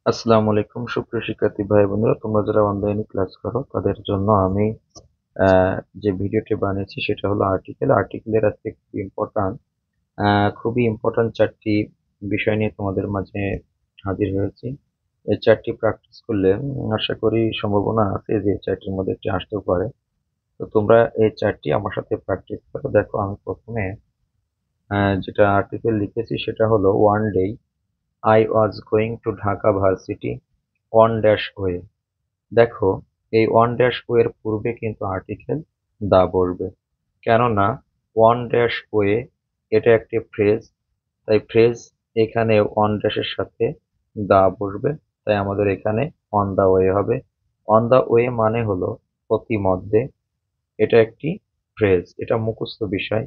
আসসালামু আলাইকুম সুপ্রিয় শিক্ষার্থী ভাই বোনেরা, তোমরা যারা অনলাইনে ক্লাস করো তাদের জন্য আমি যে ভিডিওটি বানিয়েছি সেটা হলো আর্টিকেলের আজকে খুবই ইম্পর্ট্যান্ট চারটি বিষয় নিয়ে তোমাদের মাঝে হাজির হয়েছি। এই চারটি প্র্যাকটিস করলে আশা করি সম্ভাবনা আছে যে এই চারটির মধ্যে একটি আসতেও পারে। তো তোমরা এই চারটি আমার সাথে প্র্যাকটিস করো। দেখো, আমি প্রথমে যেটা আর্টিকেল লিখেছি সেটা হলো one day I was going to Dhaka varsity on dash way. দেখো, এই ওয়ান ড্যাশ ও এর পূর্বে কিন্তু আর্টিকেল দা বসবে, কেননা ওয়ান ড্যাশ ওয়ে এটা একটি ফ্রেজ। তাই ফ্রেজ এখানে ওয়ান ড্যাশের সাথে দা বসবে, তাই আমাদের এখানে অন দা ওয়ে হবে। অন দা ওয়ে মানে হলো প্রতিমধ্যে, এটা একটি ফ্রেজ, এটা মুখস্থ বিষয়।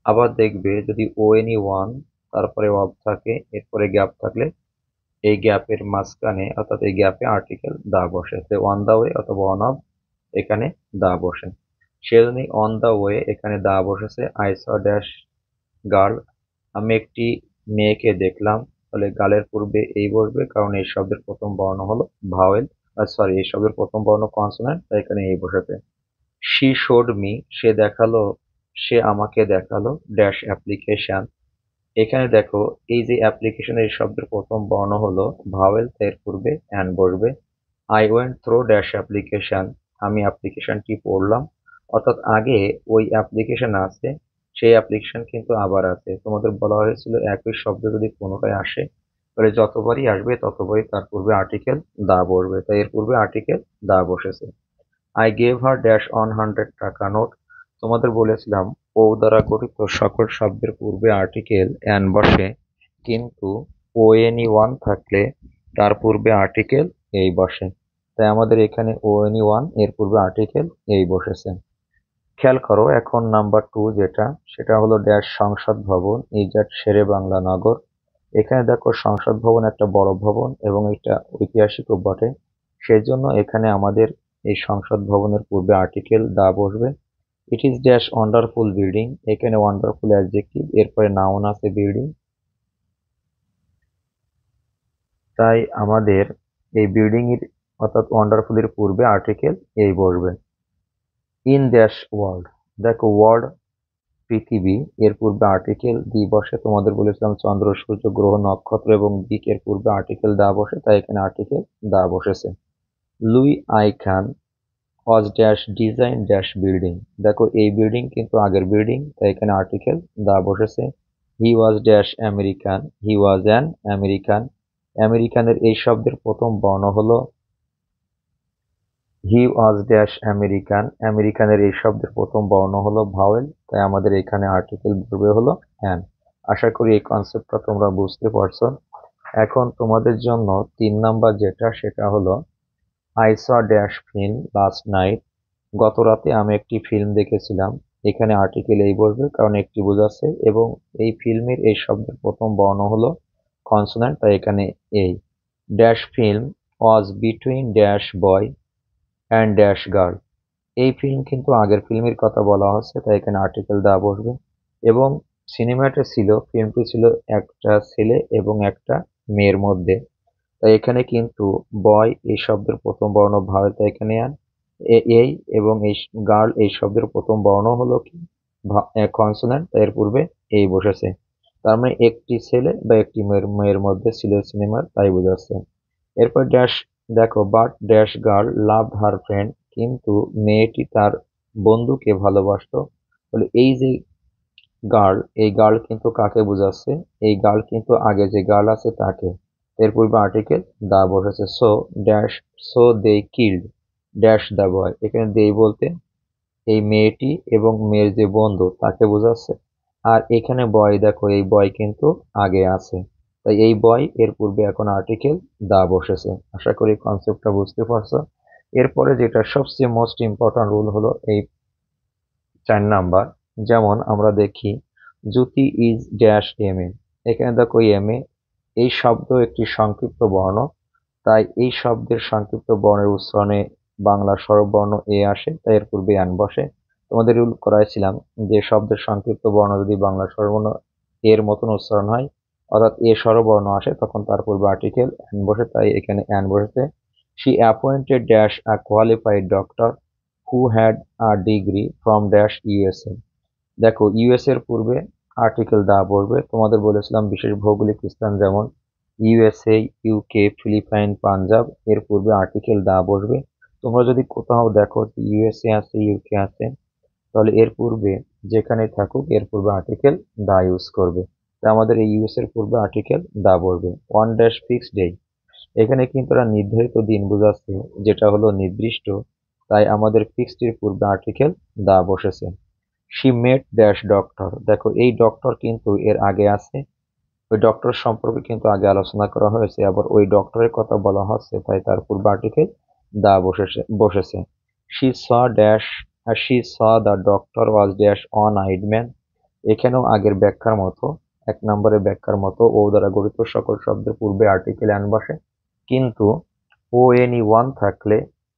আবার দেখবে যদি ও এনি ওয়ান তারপরে অফ থাকে, এরপরে গ্যাপ থাকলে এই গ্যাপের মাঝখানে অর্থাৎ এই গ্যাপে আর্টিকেল দা বসে, তো অন দা ওয়ে অথবা অন অফ এখানে দা বসে। সেজন্যই অন দা ওয়ে এখানে দা বসেছে। আই স ড্যাশ গার্ল, আমি একটি মেয়েকে দেখলাম, তাহলে গার্লের পূর্বে এই বসবে, কারণ এই শব্দের প্রথম বর্ণ হলো ভাওয়েল, সরি, এই শব্দের প্রথম বর্ণ কনসোনেন্ট, তাই এখানে এই বসেছে। শি শোড মি, সে দেখালো, সে আমাকে দেখালো ড্যাশ অ্যাপ্লিকেশন। এখানে দেখো, এই যে অ্যাপ্লিকেশন এই শব্দের প্রথম বর্ণ হলো ভাওয়েল, এর পূর্বে অ্যান বসবে। I went through dash application, আমি অ্যাপ্লিকেশনটি পড়লাম, অর্থাৎ আগে ওই অ্যাপ্লিকেশন আছে, সেই অ্যাপ্লিকেশন কিন্তু আবার আছে। তোমাদের বলা হয়েছিল একই শব্দ যদি পুনরায় আসে তাহলে যতবারই আসবে ততবারই তার পূর্বে আর্টিকেল দা বসবে, তাই এর পূর্বে আর্টিকেল দা বসেছে। আই গেভ হার ড্যাশ 100 টাকা নোট, তোমাদের বলেছিলাম ও দ্বারা গঠিত সকল শব্দের পূর্বে আর্টিকেল অ্যান বসে, কিন্তু ও এনি ওয়ান থাকলে তার পূর্বে আর্টিকেল এই বসে, তাই আমাদের এখানে ও এনি ওয়ান এর পূর্বে আর্টিকেল এই বসেছে। খেয়াল করো, এখন নাম্বার 2 যেটা, সেটা হলো ড্যাশ সংসদ ভবন ইজাট শেরে বাংলা নগর। এখানে দেখো, সংসদ ভবন একটা বড় ভবন এবং এটা ঐতিহাসিকও বটে, সেই জন্য এখানে আমাদের এই সংসদ ভবনের পূর্বে আর্টিকেল দা বসবে। It is dash wonderful building, এখানে ওয়ান্ডারফুল অ্যাডজেক্টিভ, এরপরে নাউন আছে বিল্ডিং, তাই আমাদের এই বিল্ডিং এর অর্থাৎ ওয়ান্ডারফুল এর পূর্বে আর্টিকেল এই বসবে। ইন ড্যাশ ওয়ার্ল্ড, দেখো ওয়ার্ল্ড পৃথিবী, এর পূর্বে আর্টিকেল দি বসে। তোমাদের বলেছিলাম চন্দ্র সূর্য গ্রহ নক্ষত্র এবং দিক এর পূর্বে আর্টিকেল দা বসে, তাই এখানে আর্টিকেল দা বসেছে। Louis I Kahn was dash design dash building, দেখো এই বিল্ডিং কিন্তু আগের বিল্ডিং, তাই এখানে আর্টিকেল দা বসেছে। He was dash American, he was an American, আমেরিকানের এই শব্দের প্রথম বর্ণ হলো হি ওয়াজ ড্যাশ আমেরিকান, আমেরিকানের এই শব্দের প্রথম বর্ণ হলো ভাওয়েল, তাই আমাদের এখানে আর্টিকেল পূর্বে হলো অ্যান। আশা করি এই কনসেপ্টটা তোমরা বুঝতে পারছো। এখন তোমাদের জন্য 3 নাম্বার যেটা, সেটা হলো I saw dash film last night, গত রাতে আমি একটি ফিল্ম দেখেছিলাম। এখানে আর্টিকেল এই বসবে, কারণ একটি বোঝাচ্ছে এবং এই ফিল্মের এই শব্দের প্রথম বর্ণ হলো কনসোনেন্ট, তাই এখানে এই। Dash film was between dash boy and dash girl, এই ফিল্ম কিন্তু আগের ফিল্মের কথা বলা হচ্ছে, তাই এখানে আর্টিকেল দেওয়া বসবে। এবং সিনেমাটা ছিল, ফিল্মটি ছিল একটা ছেলে এবং একটা মেয়ের মধ্যে, তাই এখানে কিন্তু বয় এই শব্দের প্রথম বর্ণ ভাওয়েল, তাই এখানে এই এবং এই গার্ল এই শব্দের প্রথম বর্ণ হলো কি কনসোনেন্ট, তাই এর পূর্বে এই বসেছে। তার মানে একটি ছেলে বা একটি মেয়ের মধ্যে ছিল সিনেমার, তাই বোঝাচ্ছে। এরপর ড্যাশ, দেখো but dash girl loved her friend, কিন্তু মেয়েটি তার বন্ধুকে ভালোবাসতো। বলে এই যে গার্ল, এই গার্ল কিন্তু কাকে বোঝাচ্ছে, এই গার্ল কিন্তু আগে যে গার্ল আছে তাকে, এর পূর্বে আর্টিকেল দা বসেছে। So dash, so they killed dash the boy, এখানে দে বলতে এই মেয়েটি এবং মেয়ের যে বন্ধু তাকে বোঝাচ্ছে। আর এখানে বয়, দেখো এই বয় কিন্তু আগে আছে, তাই এই বয় এর পূর্বে এখন আর্টিকেল দা বসেছে। আশা করি কনসেপ্টটা বুঝতে পারছো। এরপরে যেটা সবচেয়ে মোস্ট ইম্পর্টেন্ট রুল হলো এই 4 নাম্বার। যেমন আমরা দেখি জ্যোতি ইজ ড্যাশ এম এ, এখানে দেখো এম এ এই শব্দ একটি সংক্ষিপ্ত বর্ণ, তাই এই শব্দের সংক্ষিপ্ত বর্ণের উচ্চারণে বাংলা স্বরবর্ণ এ আসে, তাই এর পূর্বে অ্যান বসে। তোমাদের রুল করাইছিলাম যে শব্দের সংক্ষিপ্ত বর্ণ যদি বাংলা স্বরবর্ণ এর মতন উচ্চারণ হয় অর্থাৎ এ স্বরবর্ণ আসে তখন তার পূর্বে আর্টিকেল অ্যান বসে, তাই এখানে অ্যান বসেছে। She appointed dash a qualified doctor who had a degree from dash USA. দেখো ইউএস এর পূর্বে আর্টিকেল দা বসবে। তোমাদের বলেছিলাম বিশেষ ভৌগোলিক স্থান যেমন ইউএসএ, ইউকে, ফিলিপাইন, পাঞ্জাব এর পূর্বে আর্টিকেল দা বসবে। তোমরা যদি কোথাও দেখো ইউএসএ আছে, ইউকে আছে, তাহলে এর পূর্বে যেখানে থাকুক এর পূর্বে আর্টিকেল দা ইউজ করবে। তাই আমাদের এই ইউএস এর পূর্বে আর্টিকেল দা বসবে। ওয়ান ড্যাশ ফিক্সড ডে, এখানে কিন্তু একটা নির্ধারিত দিন বোঝাচ্ছে, যেটা হলো নির্দিষ্ট, তাই আমাদের ফিক্সড এর পূর্বে আর্টিকেল দা বসেছে। শি মেট ড্যাশ ডক্টর, দেখো এই ডক্টর কিন্তু এর আগে আছে, ওই ডক্টর সম্পর্কে কিন্তু আগে আলোচনা করা হয়েছে, আবার ওই ডক্টরের কথা বলা হচ্ছে, তাই তার পূর্বে আর্টিকেল দা বসেছে। She saw dash, she saw the doctor was dash on eyed man, এখানেও আগের ব্যাখ্যার মতো, এক নম্বরের ব্যাখ্যার মতো ও দ্বারা গঠিত সকল শব্দের পূর্বে আর্টিকেল অ্যান বসে, কিন্তু ও এন ই ওয়ান থাকলে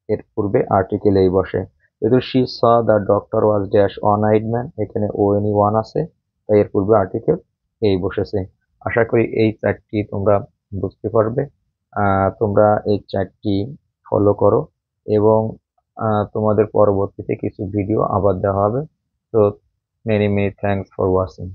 এর পূর্বে আর্টিকেল এই বসে। যেহেতু she saw the doctor was dash on eyed man, এখানে ও এন ই ওয়ান আছে, তাই এর পূর্বে আর্টিকেল এই বসেছে। আশা করি এই চারটি তোমরা বুঝতে পারবে। তোমরা এই চারটি ফলো করো এবং তোমাদের পরবর্তীতে কিছু ভিডিও আবার দেওয়া হবে। তো many many thanks for watching.